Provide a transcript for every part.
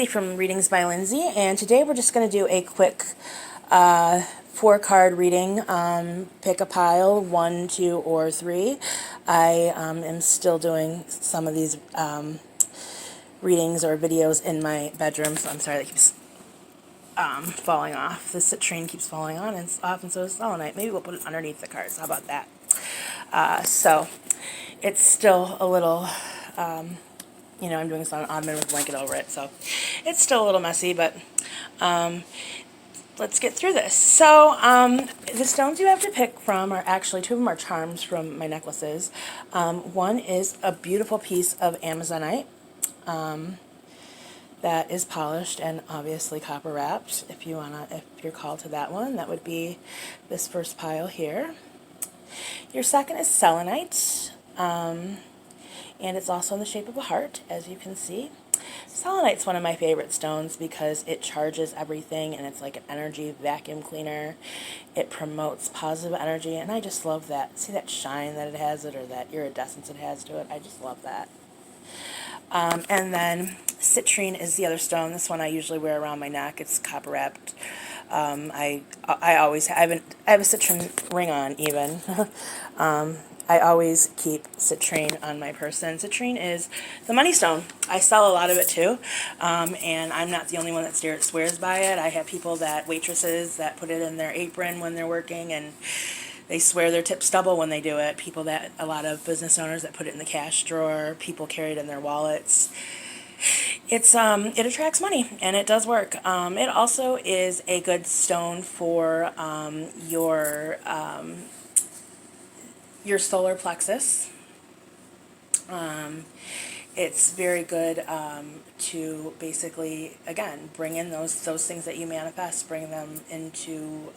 Lindsay from Readings by Lindsay, and today we're just going to do a quick 4-card reading. Pick a pile, 1, 2, or 3. I am still doing some of these readings or videos in my bedroom, so I'm sorry that keeps falling off. The citrine keeps falling on and off, and so does selenite. Maybe we'll put it underneath the cards. How about that? So it's still a little... I'm doing this on an ottoman with a blanket over it, so it's still a little messy, but let's get through this. So the stones you have to pick from are actually, 2 of them are charms from my necklaces. One is a beautiful piece of Amazonite that is polished and obviously copper wrapped. If you're called to that one, that would be this first pile here. Your second is selenite. And it's also in the shape of a heart, as you can see. Selenite's one of my favorite stones because it charges everything, and it's like an energy vacuum cleaner. It promotes positive energy, and I just love that. See that shine that it has, or that iridescence it has to it? I just love that. And then citrine is the other stone. This one I usually wear around my neck. It's copper wrapped. I always have I have a citrine ring on even. I always keep citrine on my person. Citrine is the money stone. I sell a lot of it too, and I'm not the only one that swears by it. I have waitresses that put it in their apron when they're working, and they swear their tips double when they do it. A lot of business owners that put it in the cash drawer. People carry it in their wallets. It attracts money, and it does work. It also is a good stone for your solar plexus. It's very good to basically, again, bring in those things that you manifest, bring them into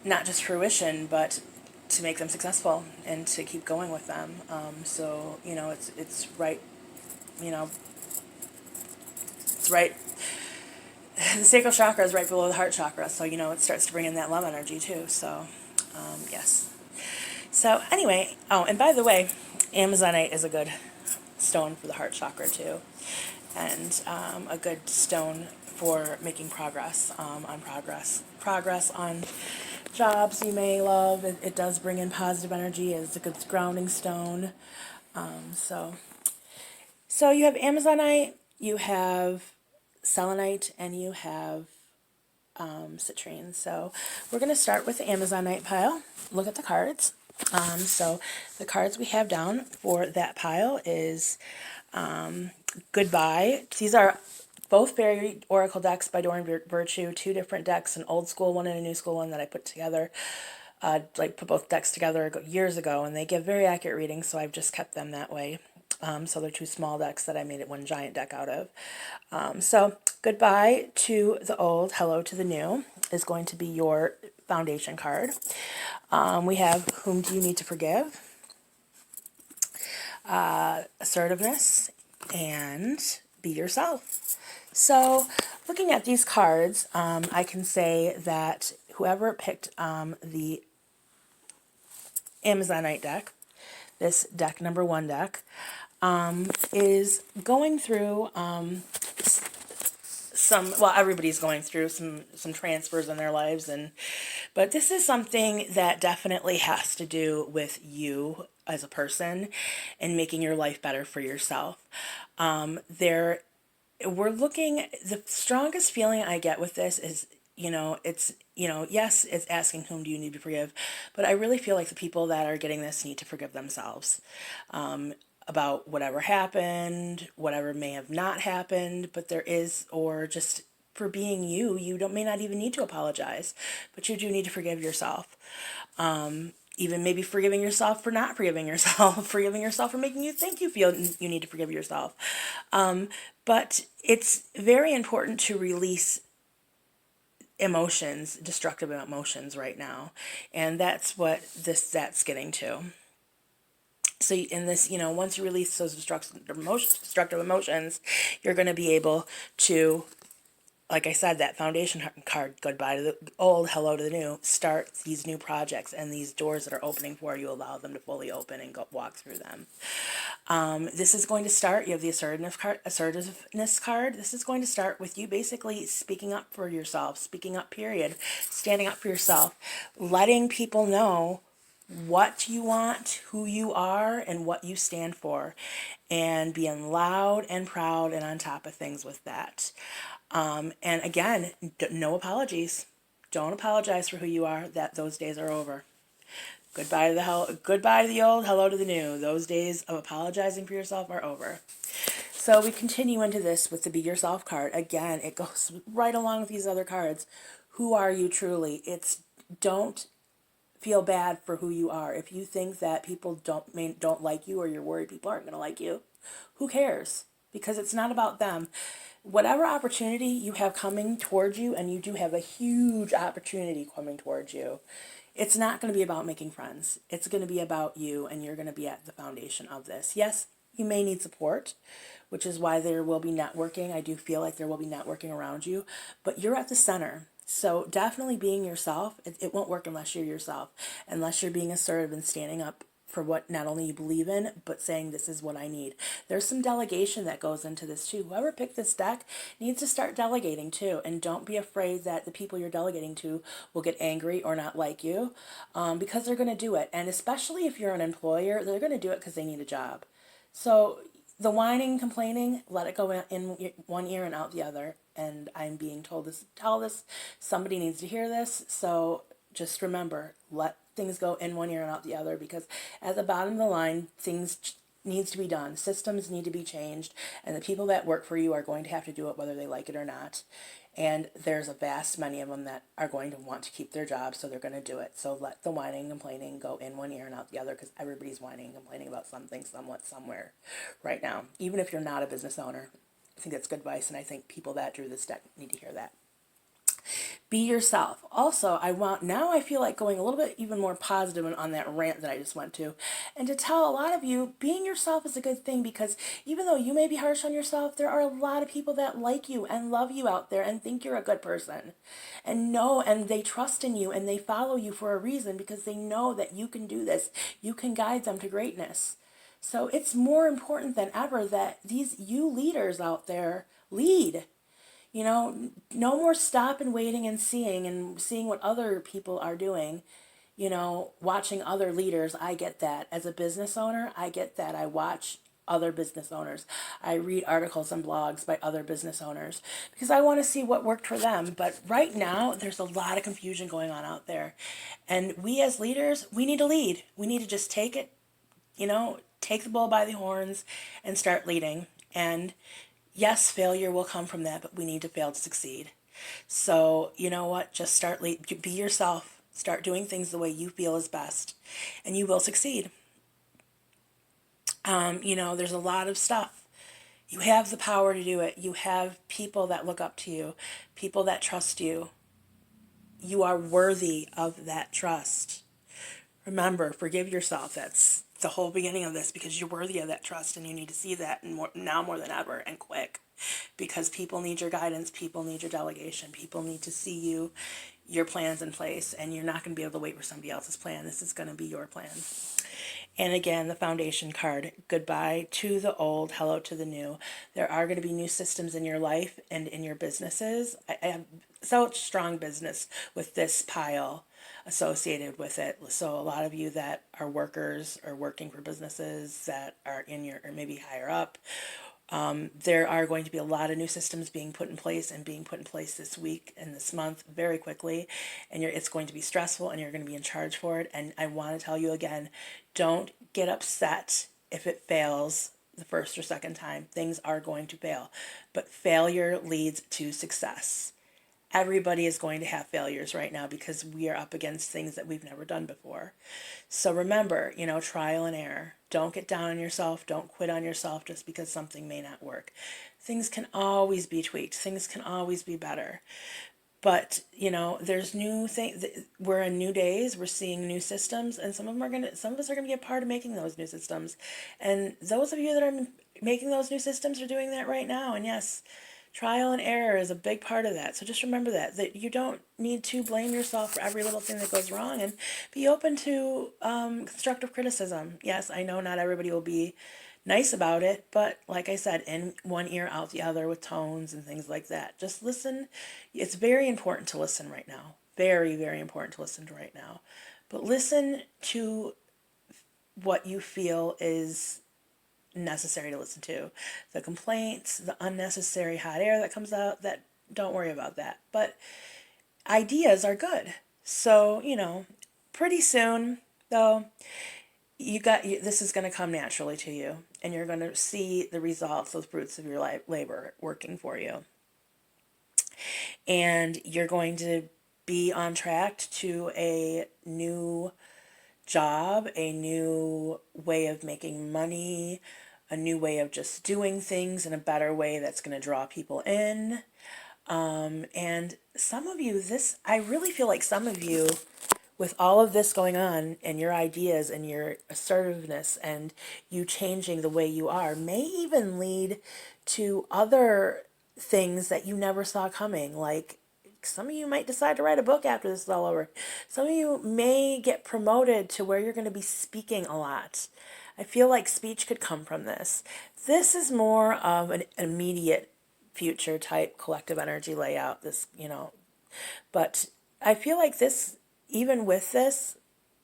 not just fruition, but to make them successful and to keep going with them. So it's right. It's right. The sacral chakra is right below the heart chakra, so it starts to bring in that love energy too. So yes. So anyway, and by the way, Amazonite is a good stone for the heart chakra too, and a good stone for making progress on jobs you may love. It does bring in positive energy. It's a good grounding stone. So you have Amazonite, you have selenite, and you have citrine. So we're going to start with the Amazonite pile. Look at the cards. So the cards we have down for that pile is Goodbye. These are both fairy oracle decks by Doreen Virtue, 2 different decks, an old school one and a new school one that I put together. Put both decks together years ago, and they give very accurate readings, so I've just kept them that way. So they're 2 small decks that I made it 1 giant deck out of. So goodbye to the old, hello to the new is going to be your foundation card. We have whom do you need to forgive, assertiveness, and be yourself. So looking at these cards, I can say that whoever picked the Amazonite deck, this deck number 1 deck, is going through everybody's going through some transfers in their lives, but this is something that definitely has to do with you as a person and making your life better for yourself. The strongest feeling I get with this is, yes, it's asking whom do you need to forgive, but I really feel like the people that are getting this need to forgive themselves about whatever happened, whatever may have not happened, or just for being you. You may not even need to apologize, but you do need to forgive yourself. Even maybe forgiving yourself for not forgiving yourself, forgiving yourself for making you think you feel you need to forgive yourself. But it's very important to release destructive emotions right now. And that's what that's getting to. So in this, once you release those destructive emotions, you're going to be able to, like I said, that foundation card, goodbye to the old, hello to the new, start these new projects, and these doors that are opening for you, allow them to fully open and walk through them. This is going to start, you have the assertiveness card. This is going to start with you basically speaking up for yourself, speaking up, period, standing up for yourself, letting people know what you want, who you are, and what you stand for, and being loud and proud and on top of things with that. And again, no apologies. Don't apologize for who you are. Those days are over. Goodbye to the old, hello to the new. Those days of apologizing for yourself are over. So we continue into this with the Be Yourself card. Again, it goes right along with these other cards. Who are you truly? Don't feel bad for who you are. If you think that people don't like you, or you're worried people aren't going to like you, who cares? Because it's not about them. Whatever opportunity you have coming towards you, and you do have a huge opportunity coming towards you, it's not going to be about making friends. It's going to be about you, and you're going to be at the foundation of this. Yes, you may need support, which is why there will be networking. I do feel like there will be networking around you, but you're at the center. So definitely being yourself, it won't work unless you're yourself, unless you're being assertive and standing up for what not only you believe in, but saying this is what I need. There's some delegation that goes into this too. Whoever picked this deck needs to start delegating too, and don't be afraid that the people you're delegating to will get angry or not like you, because they're going to do it. And especially if you're an employer, they're going to do it because they need a job. So the whining, complaining, let it go in one ear and out the other. And I'm being told this, tell this, somebody needs to hear this. So just remember, let things go in one ear and out the other, because at the bottom of the line, things needs to be done. Systems need to be changed, and the people that work for you are going to have to do it whether they like it or not. And there's a vast many of them that are going to want to keep their jobs, so they're going to do it. So let the whining and complaining go in one ear and out the other, because everybody's whining and complaining about something, somewhat, somewhere right now. Even if you're not a business owner, I think that's good advice, and I think people that drew this deck need to hear that. Be yourself. Also, I feel like going a little bit even more positive on that rant that I just went to, and to tell a lot of you, being yourself is a good thing, because even though you may be harsh on yourself, there are a lot of people that like you and love you out there and think you're a good person, and they trust in you, and they follow you for a reason, because they know that you can do this. You can guide them to greatness. So it's more important than ever that you leaders out there lead. No more stop and waiting and seeing what other people are doing, watching other leaders. I get that. As a business owner, I get that. I watch other business owners. I read articles and blogs by other business owners because I want to see what worked for them. But right now, there's a lot of confusion going on out there. And we as leaders, we need to lead. We need to just take it, take the bull by the horns and start leading. And yes, failure will come from that, but we need to fail to succeed. So, you know what? Just be yourself. Start doing things the way you feel is best, and you will succeed. There's a lot of stuff. You have the power to do it. You have people that look up to you, people that trust you. You are worthy of that trust. Remember, forgive yourself. That's the whole beginning of this, because you're worthy of that trust, and you need to see that now more than ever, and quick, because people need your guidance, people need your delegation, people need to see your plans in place, and you're not going to be able to wait for somebody else's plan. This is going to be your plan. And again, the foundation card, goodbye to the old, hello to the new. There are going to be new systems in your life and in your businesses. I have such strong business with this pile associated with it. So a lot of you that are workers or working for businesses that are or maybe higher up, there are going to be a lot of new systems being put in place this week and this month very quickly, and it's going to be stressful, and you're going to be in charge for it. And I want to tell you again, don't get upset if it fails the first or second time. Things are going to fail, but failure leads to success. Everybody is going to have failures right now because we are up against things that we've never done before. So remember, trial and error. Don't get down on yourself. Don't quit on yourself just because something may not work. Things can always be tweaked. Things can always be better. But, there's new things. We're in new days. We're seeing new systems, and some of us are going to be a part of making those new systems. And those of you that are making those new systems are doing that right now. And yes, trial and error is a big part of that. So just remember that you don't need to blame yourself for every little thing that goes wrong, and be open to constructive criticism. Yes, I know not everybody will be nice about it, but like I said, in one ear, out the other with tones and things like that. Just listen. It's very important to listen right now. Very, very important to listen to right now. But listen to what you feel is necessary to listen to. The complaints, the unnecessary hot air that comes out, that don't worry about that. But ideas are good. So, pretty soon, though, this is going to come naturally to you, and you're going to see the results, those fruits of your labor working for you. And you're going to be on track to a new job, a new way of making money, a new way of just doing things in a better way that's going to draw people in. And some of you, I really feel like some of you, with all of this going on and your ideas and your assertiveness and you changing the way you are, may even lead to other things that you never saw coming. Like, some of you might decide to write a book after this is all over. Some of you may get promoted to where you're going to be speaking a lot. I feel like speech could come from this. This is more of an immediate future type collective energy layout. But I feel like this, even with this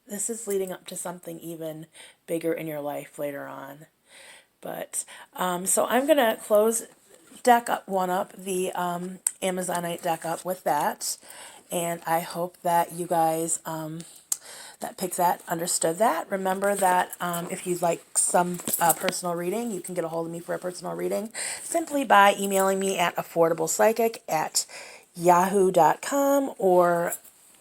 is leading up to something even bigger in your life later on. But so I'm gonna close deck up the Amazonite deck up with that, and I hope that you guys that picked that understood that. Remember that if you'd like some personal reading, you can get a hold of me for a personal reading simply by emailing me at affordablepsychic@yahoo.com or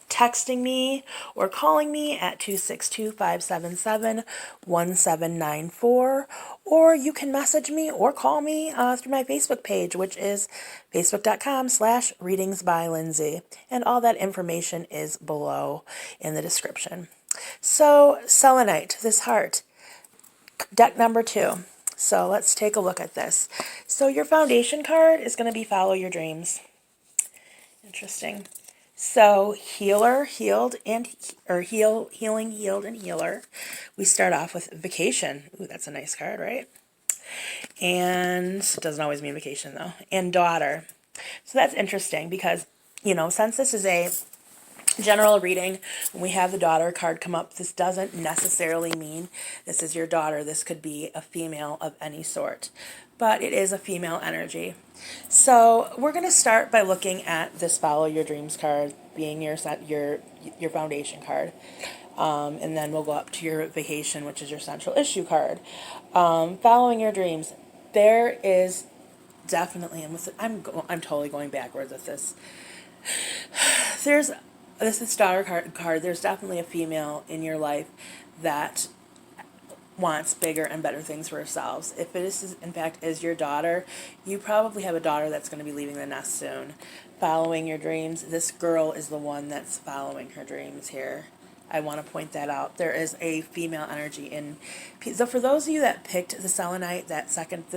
texting me or calling me at 262-577-1794, or you can message me or call me through my Facebook page, which is facebook.com/Readings by Lindsay, and all that information is below in the description. So, selenite, this heart, deck number 2. So let's take a look at this. So your foundation card is going to be follow your dreams. Interesting. So healer, healed, healing, healed, and healer. We start off with vacation. Ooh, that's a nice card, right? And it doesn't always mean vacation, though. And daughter. So that's interesting because, since this is a general reading, when we have the daughter card come up, this doesn't necessarily mean this is your daughter. This could be a female of any sort, but it is a female energy. So we're going to start by looking at this follow your dreams card being your foundation card, and then we'll go up to your vacation, which is your central issue card. Following your dreams, there is definitely, I'm totally going backwards with this. This is daughter card. There's definitely a female in your life that wants bigger and better things for herself. If this in fact is your daughter, you probably have a daughter that's going to be leaving the nest soon. Following your dreams, this girl is the one that's following her dreams here. I want to point that out. There is a female energy in. So for those of you that picked the selenite, the second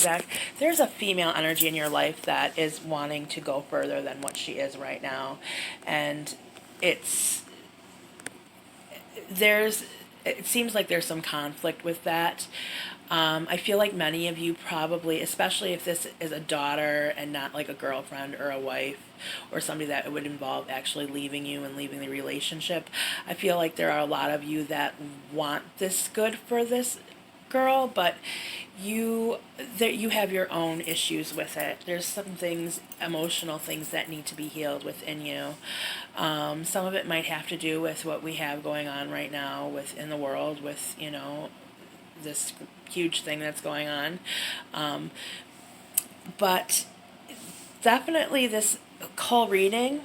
deck, there's a female energy in your life that is wanting to go further than what she is right now, and it seems like there's some conflict with that. I feel like many of you probably, especially if this is a daughter and not like a girlfriend or a wife or somebody that would involve actually leaving you and leaving the relationship, I feel like there are a lot of you that want this good for this girl, but you have your own issues with it. There's some things, emotional things that need to be healed within you. Some of it might have to do with what we have going on right now in the world with, this huge thing that's going on. But definitely this whole reading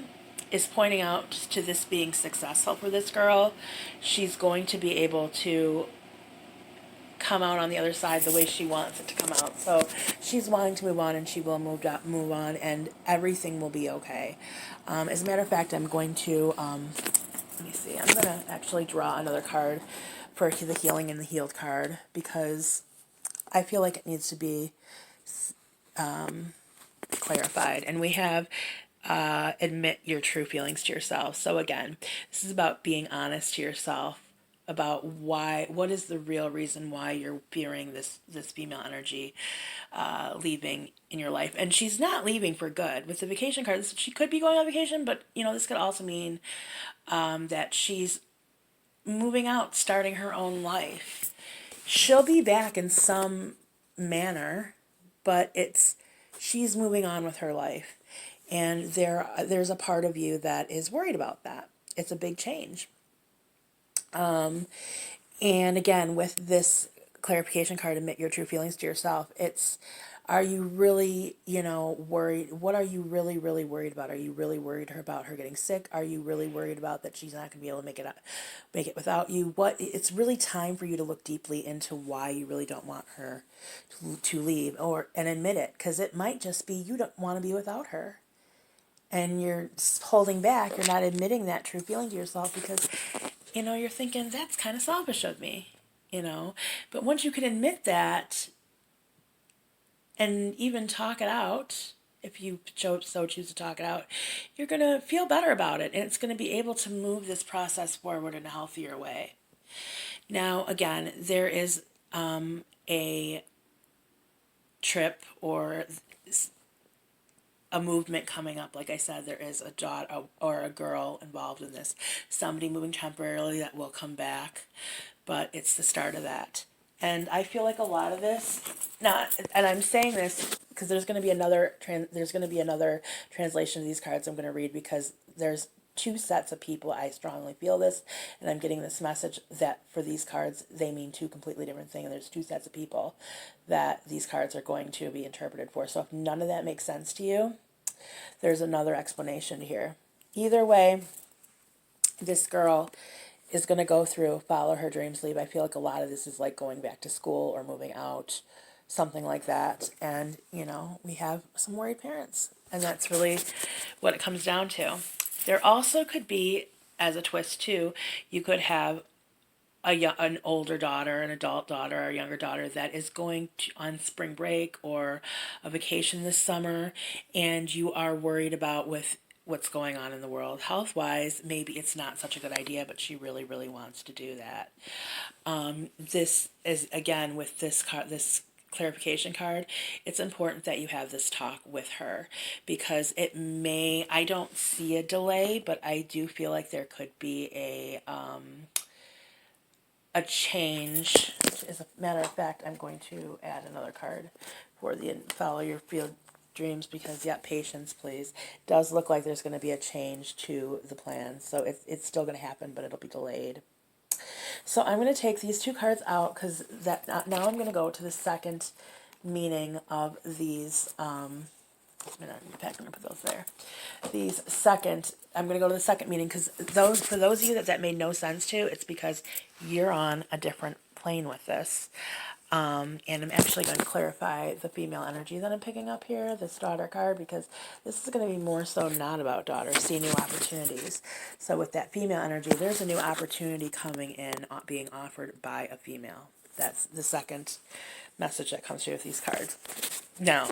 is pointing out to this being successful for this girl. She's going to be able to come out on the other side the way she wants it to come out. So she's wanting to move on, and she will move on, and everything will be okay. As a matter of fact, I'm going to, let me see, I'm going to actually draw another card for the healing and the healed card, because I feel like it needs to be clarified. And we have admit your true feelings to yourself. So again, this is about being honest to yourself about what is the real reason why you're fearing this female energy leaving in your life. And she's not leaving for good. With the vacation cards, she could be going on vacation, but this could also mean that she's moving out, starting her own life. She'll be back in some manner, but she's moving on with her life. And there's a part of you that is worried about that. It's a big change. And again, with this clarification card, admit your true feelings to yourself. Are you really, worried? What are you really, really worried about? Are you really worried about her getting sick? Are you really worried about that she's not going to be able to make it without you? It's really time for you to look deeply into why you really don't want her to leave, and admit it, because it might just be you don't want to be without her. And you're holding back, you're not admitting that true feeling to yourself because, you're thinking, that's kind of selfish of me, But once you can admit that and even talk it out, if you so choose to talk it out, you're going to feel better about it. And it's going to be able to move this process forward in a healthier way. Now, again, there is a trip or a movement coming up. Like I said, there is a daughter or a girl involved in this. Somebody moving temporarily that will come back, but it's the start of that. And I feel like a lot of this, and I'm saying this because there's going to be another translation of these cards I'm going to read, because there's two sets of people. I strongly feel this, and I'm getting this message that for these cards, they mean two completely different things. And there's two sets of people that these cards are going to be interpreted for. So if none of that makes sense to you, there's another explanation here. Either way, this girl is going to follow her dreams, leave. I feel like a lot of this is like going back to school or moving out, something like that. And, we have some worried parents. And that's really what it comes down to. There also could be, as a twist too, you could have an older daughter, an adult daughter, or a younger daughter that is going on spring break or a vacation this summer, and you are worried about with what's going on in the world health-wise. Maybe it's not such a good idea, but she really, really wants to do that. This is, again, with this card, this clarification card, it's important that you have this talk with her, because I don't see a delay, but I do feel like there could be a change. As a matter of fact, I'm going to add another card for the follow your field dreams, because patience please. It does look like there's going to be a change to the plan, so it's still going to happen, but it'll be delayed. So I'm going to take these two cards out, because now I'm going to go to the second meaning of these. I'm going to put those there. I'm going to go to the second meaning, because for those of you that made no sense to, it's because you're on a different plane with this. And I'm actually going to clarify the female energy that I'm picking up here, this daughter card, because this is going to be more so not about daughters. See new opportunities. So with that female energy, there's a new opportunity coming in, being offered by a female. That's the second message that comes through with these cards. Now,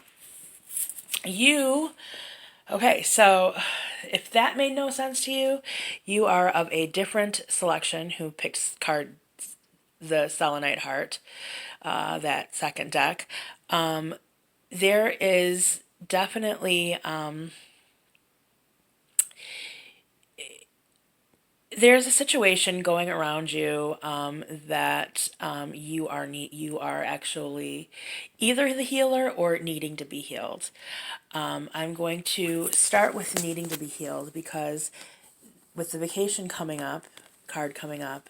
okay, so if that made no sense to you, you are of a different selection who picks the Selenite Heart, that second deck. There is definitely, there's a situation going around you that you are actually either the healer or needing to be healed. I'm going to start with needing to be healed, because with the vacation card coming up,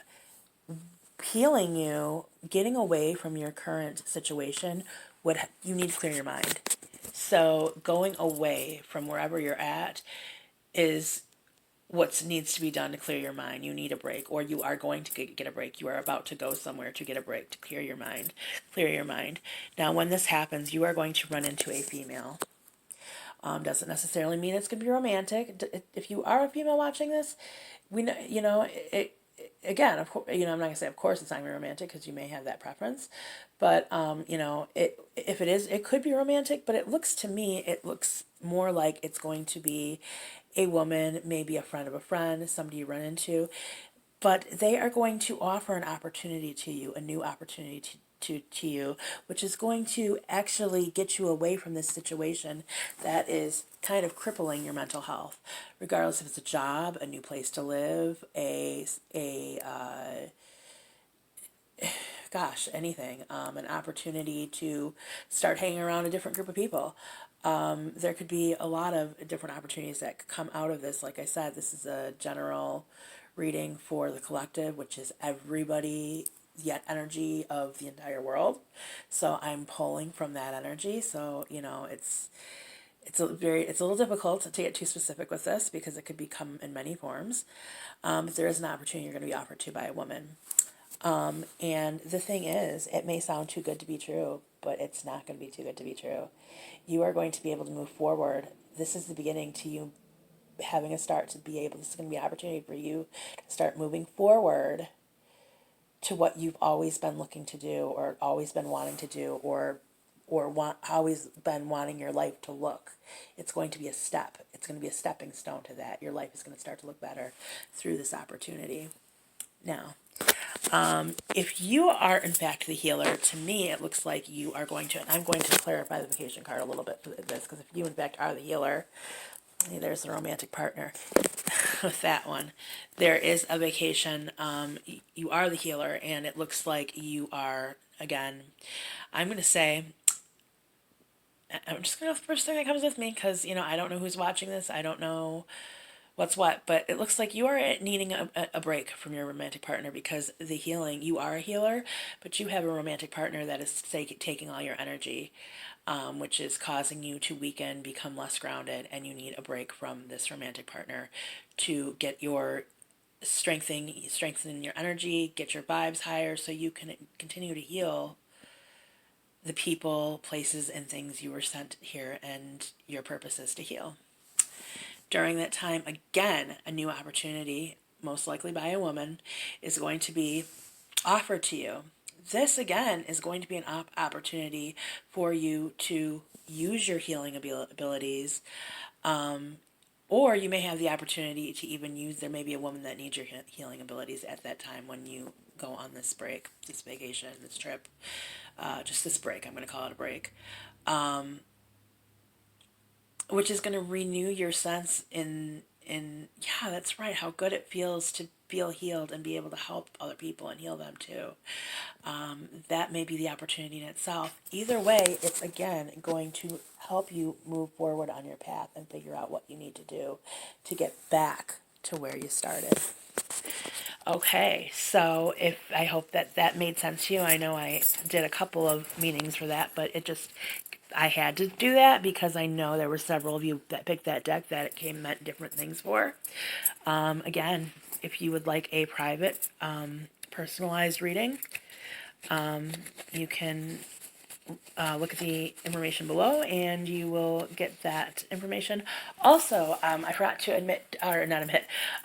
healing you, getting away from your current situation, you need to clear your mind. So going away from wherever you're at is what needs to be done to clear your mind. You need a break, or you are going to get a break. You are about to go somewhere to get a break, to clear your mind. Clear your mind. Now, when this happens, you are going to run into a female. Doesn't necessarily mean it's going to be romantic. If you are a female watching this, we know, again, of course, I'm not going to say, of course, it's not going to be romantic, because you may have that preference. But, if it is, it could be romantic, but it looks more like it's going to be a woman, maybe a friend of a friend, somebody you run into. but they are going to offer an opportunity to you, a new opportunity to you, which is going to actually get you away from this situation that is kind of crippling your mental health, regardless if it's a job, a new place to live, gosh, anything, an opportunity to start hanging around a different group of people. There could be a lot of different opportunities that could come out of this. Like I said, this is a general reading for the collective, which is everybody, yet energy of the entire world. So I'm pulling from that energy. So, it's a little difficult to get too specific with this because it could become in many forms. But there is an opportunity you're going to be offered to by a woman. And the thing is, it may sound too good to be true, but it's not going to be too good to be true. You are going to be able to move forward. This is the beginning to you having a start to be able, this is going to be an opportunity for you to start moving forward to what you've always been looking to do or always been wanting to do or always been wanting your life to look. It's going to be a step. It's going to be a stepping stone to that. Your life is going to start to look better through this opportunity. Now, if you are in fact the healer, to me it looks like you are going to, and I'm going to clarify the vacation card a little bit for this, because if you in fact are the healer, there's the romantic partner with that one. There is a vacation, you are the healer, and it looks like you are, again, I'm going to say, I'm just going to go with the first thing that comes with me, because, I don't know who's watching this, I don't know what's what, but it looks like you are needing a break from your romantic partner, because the healing, you are a healer, but you have a romantic partner that is taking all your energy, which is causing you to weaken, become less grounded, and you need a break from this romantic partner to get your strengthen your energy, get your vibes higher, so you can continue to heal the people, places, and things you were sent here, and your purpose is to heal. During that time, again, a new opportunity, most likely by a woman, is going to be offered to you. This, again, is going to be an opportunity for you to use your healing abilities, or you may have the opportunity to even use, there may be a woman that needs your healing abilities at that time when you go on this break, this vacation, this trip, just this break. I'm going to call it a break. Which is going to renew your sense yeah, that's right, how good it feels to feel healed and be able to help other people and heal them too. That may be the opportunity in itself. Either way, it's again going to help you move forward on your path and figure out what you need to do to get back to where you started. Okay, so I hope that made sense to you. I know I did a couple of meanings for that, but I had to do that because I know there were several of you that picked that deck that it meant different things for. Again, if you would like a private, personalized reading, you can look at the information below and you will get that information. Also, I forgot to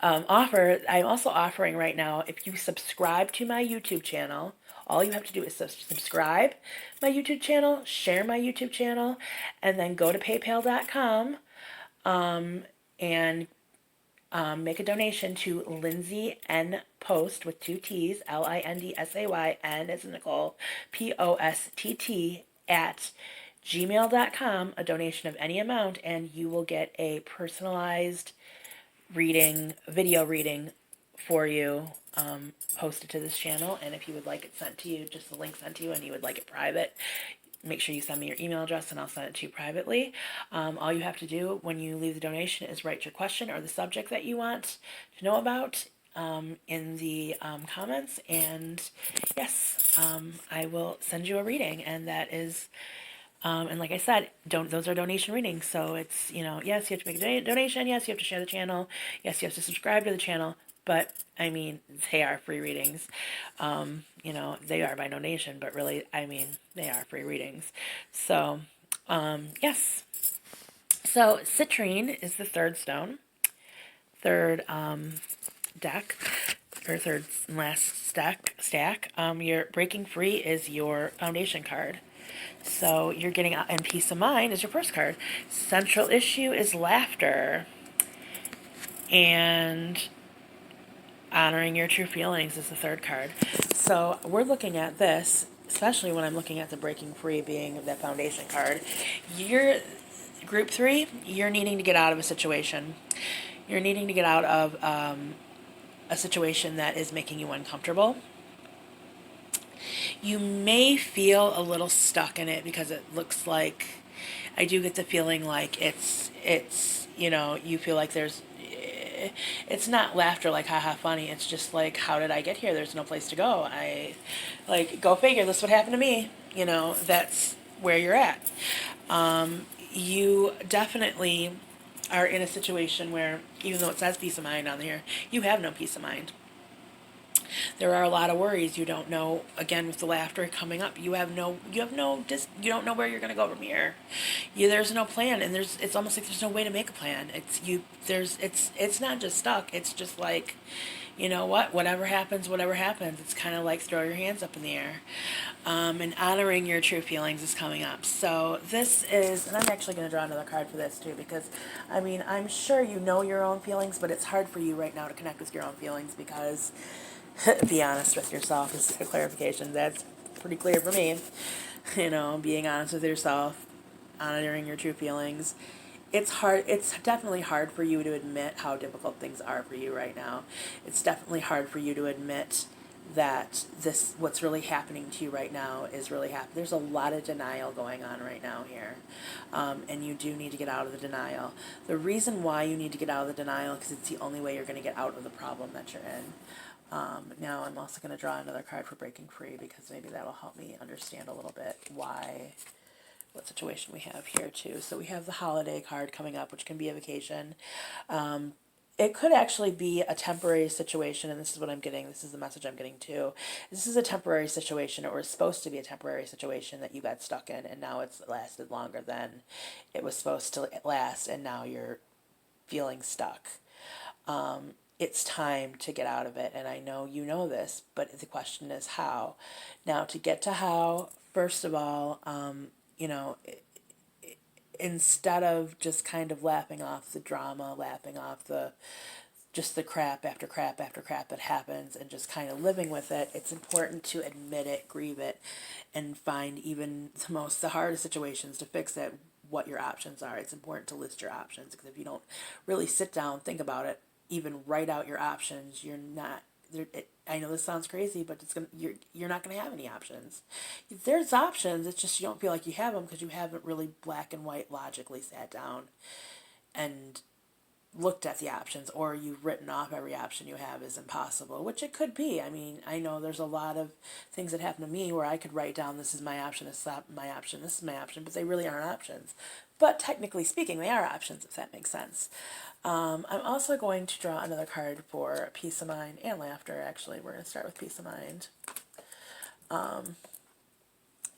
offer, I'm also offering right now, if you subscribe to my YouTube channel, all you have to do is subscribe my YouTube channel, share my YouTube channel, and then go to paypal.com and make a donation to Lindsay N Post with 2 T's, Lindsay N as in Nicole, POSTT at gmail.com, a donation of any amount, and you will get a personalized reading, video reading for you, posted to this channel. And if you would like it sent to you, just the link sent to you, and you would like it private, make sure you send me your email address and I'll send it to you privately. All you have to do when you leave the donation is write your question or the subject that you want to know about in the comments, and yes, I will send you a reading. And that is, and like I said, those are donation readings, so it's, yes, you have to make a donation, yes, you have to share the channel, yes, you have to subscribe to the channel, but I mean, they are free readings. They are by donation, but really, I mean, they are free readings. So, yes. So, citrine is the third stone, third deck, or third and last stack. Your breaking free is your foundation card. So you're getting, and peace of mind is your first card. Central issue is laughter. And Honoring your true feelings is the third card. So we're looking at this, especially when I'm looking at the breaking free being the foundation card. You're group 3, you're needing to get out of a situation. You're needing to get out of a situation that is making you uncomfortable. You may feel a little stuck in it because it looks like, I do get the feeling like it's you feel like it's not laughter like haha funny. It's just like, how did I get here? There's no place to go. I like, go figure, this would happen to me. That's where you're at. You definitely are in a situation where, even though it says peace of mind on here, you have no peace of mind. There are a lot of worries. You don't know, again, with the laughter coming up, you don't know where you're going to go from here. There's no plan, and it's almost like there's no way to make a plan. It's not just stuck. It's just like, whatever happens, whatever happens. It's kind of like throw your hands up in the air. And honoring your true feelings is coming up. So this is, and I'm actually going to draw another card for this too, because, I'm sure you know your own feelings, but it's hard for you right now to connect with your own feelings because, be honest with yourself, this is a clarification. That's pretty clear for me. Being honest with yourself, honoring your true feelings. It's hard. It's definitely hard for you to admit how difficult things are for you right now. It's definitely hard for you to admit that what's really happening to you right now is really happening. There's a lot of denial going on right now here, and you do need to get out of the denial. The reason why you need to get out of the denial, because it's the only way you're going to get out of the problem that you're in. Now I'm also going to draw another card for breaking free, because maybe that'll help me understand a little bit what situation we have here too. So we have the holiday card coming up, which can be a vacation. It could actually be a temporary situation, and this is what I'm getting. This is the message I'm getting too. This is a temporary situation, or it's supposed to be a temporary situation that you got stuck in, and now it's lasted longer than it was supposed to last, and now you're feeling stuck. It's time to get out of it, and I know you know this, but the question is how. Now, to get to how, first of all, instead of just kind of laughing off the drama, laughing off the crap after crap after crap that happens, and just kind of living with it, it's important to admit it, grieve it, and find even the hardest situations to fix it, what your options are. It's important to list your options, because if you don't really sit down, think about it, even write out your options, you're not I know this sounds crazy, but you're not going to have any options. There's options, it's just you don't feel like you have them because you haven't really black and white logically sat down and looked at the options, or you've written off every option you have as impossible, which it could be. I know there's a lot of things that happen to me where I could write down, this is my option, this is my option, this is my option, but they really aren't options. But technically speaking, they are options, if that makes sense. I'm also going to draw another card for peace of mind and laughter. Actually, we're going to start with peace of mind.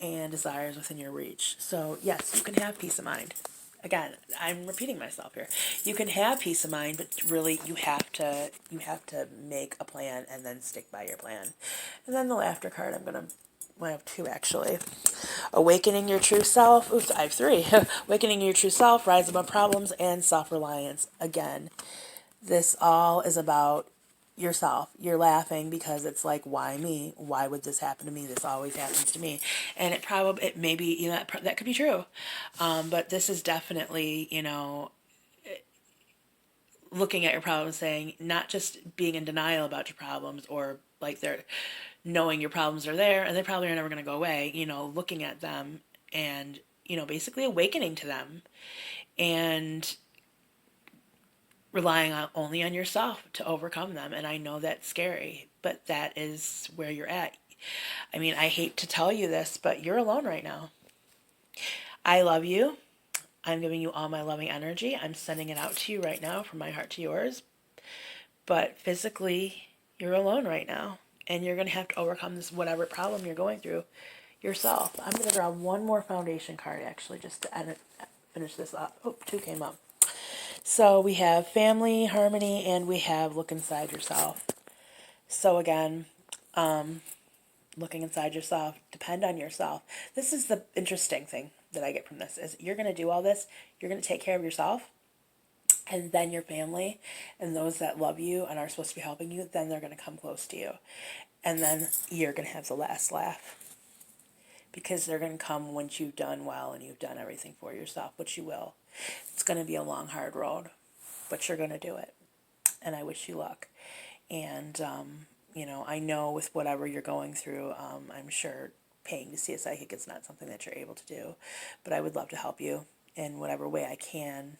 And desires within your reach. So yes, you can have peace of mind. Again, I'm repeating myself here. You can have peace of mind, but really you have to make a plan and then stick by your plan. And then the laughter card, I have two actually. Awakening your true self. Oops, I have three. Awakening your true self, rise above problems, and self-reliance. Again, this all is about yourself. You're laughing because it's like, why me? Why would this happen to me? This always happens to me. And it maybe, that could be true. But this is definitely, looking at your problems, saying, not just being in denial about your problems, or like they're knowing your problems are there and they probably are never going to go away, looking at them and, basically awakening to them and relying only on yourself to overcome them. And I know that's scary, but that is where you're at. I hate to tell you this, but you're alone right now. I love you. I'm giving you all my loving energy. I'm sending it out to you right now from my heart to yours. But physically, you're alone right now. And you're going to have to overcome this, whatever problem you're going through, yourself. I'm going to draw one more foundation card, actually, just to finish this up. Oh, two came up. So we have family, harmony, and we have look inside yourself. So again, looking inside yourself, depend on yourself. This is the interesting thing that I get from this, is you're going to do all this. You're going to take care of yourself. And then your family and those that love you and are supposed to be helping you, then they're going to come close to you. And then you're going to have the last laugh. Because they're going to come once you've done well and you've done everything for yourself, which you will. It's going to be a long, hard road, but you're going to do it. And I wish you luck. And, I know with whatever you're going through, I'm sure paying to see a psychic is not something that you're able to do. But I would love to help you in whatever way I can.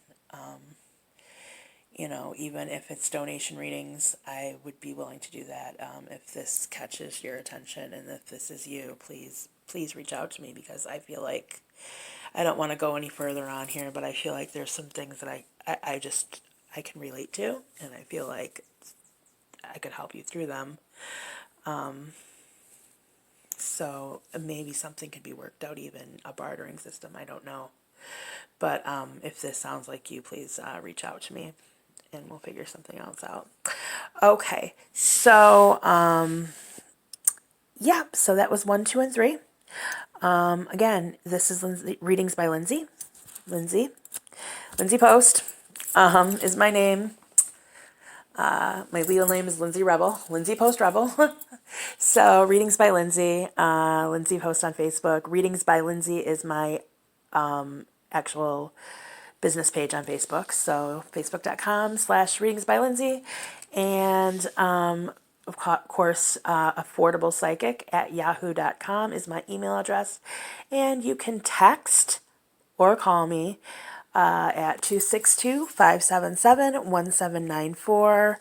Even if it's donation readings, I would be willing to do that. If this catches your attention and if this is you, please reach out to me, because I feel like I don't want to go any further on here, but I feel like there's some things that I can relate to, and I feel like I could help you through them. So maybe something could be worked out, even a bartering system. I don't know. But if this sounds like you, please reach out to me and we'll figure something else out. Okay, so so that was 1, 2, and 3. Again, this is Readings by Lindsay. Lindsay Post is my name. My legal name is Lindsay Rebel, Lindsay Post Rebel. So Readings by Lindsay, Lindsay Post on Facebook. Readings by Lindsay is my actual business page on Facebook. So facebook.com/Readings by Lindsay. And of course, Affordable Psychic at yahoo.com is my email address. And you can text or call me at 262-577-1794.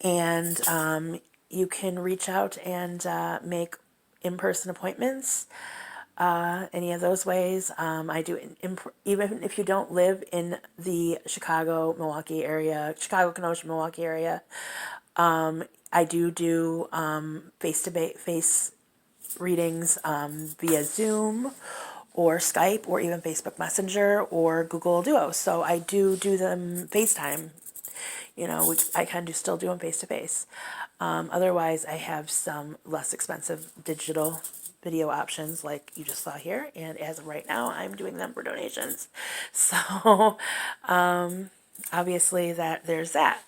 And you can reach out and make in-person appointments. Any of those ways. I do, even if you don't live in the Chicago, Kenosha, Milwaukee area, I do face-to-face readings via Zoom or Skype or even Facebook Messenger or Google Duo. So I do them FaceTime. I can still do them face-to-face. Otherwise, I have some less expensive digital video options like you just saw here, and as of right now I'm doing them for donations. So obviously there's that.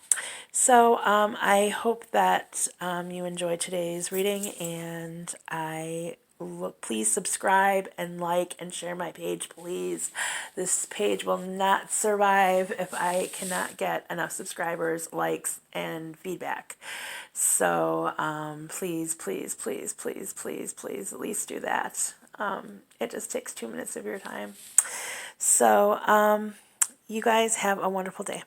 So I hope that you enjoyed today's reading, and please subscribe and like and share my page, please. This page will not survive if I cannot get enough subscribers, likes, and feedback. So please at least do that. It just takes 2 minutes of your time. So you guys have a wonderful day.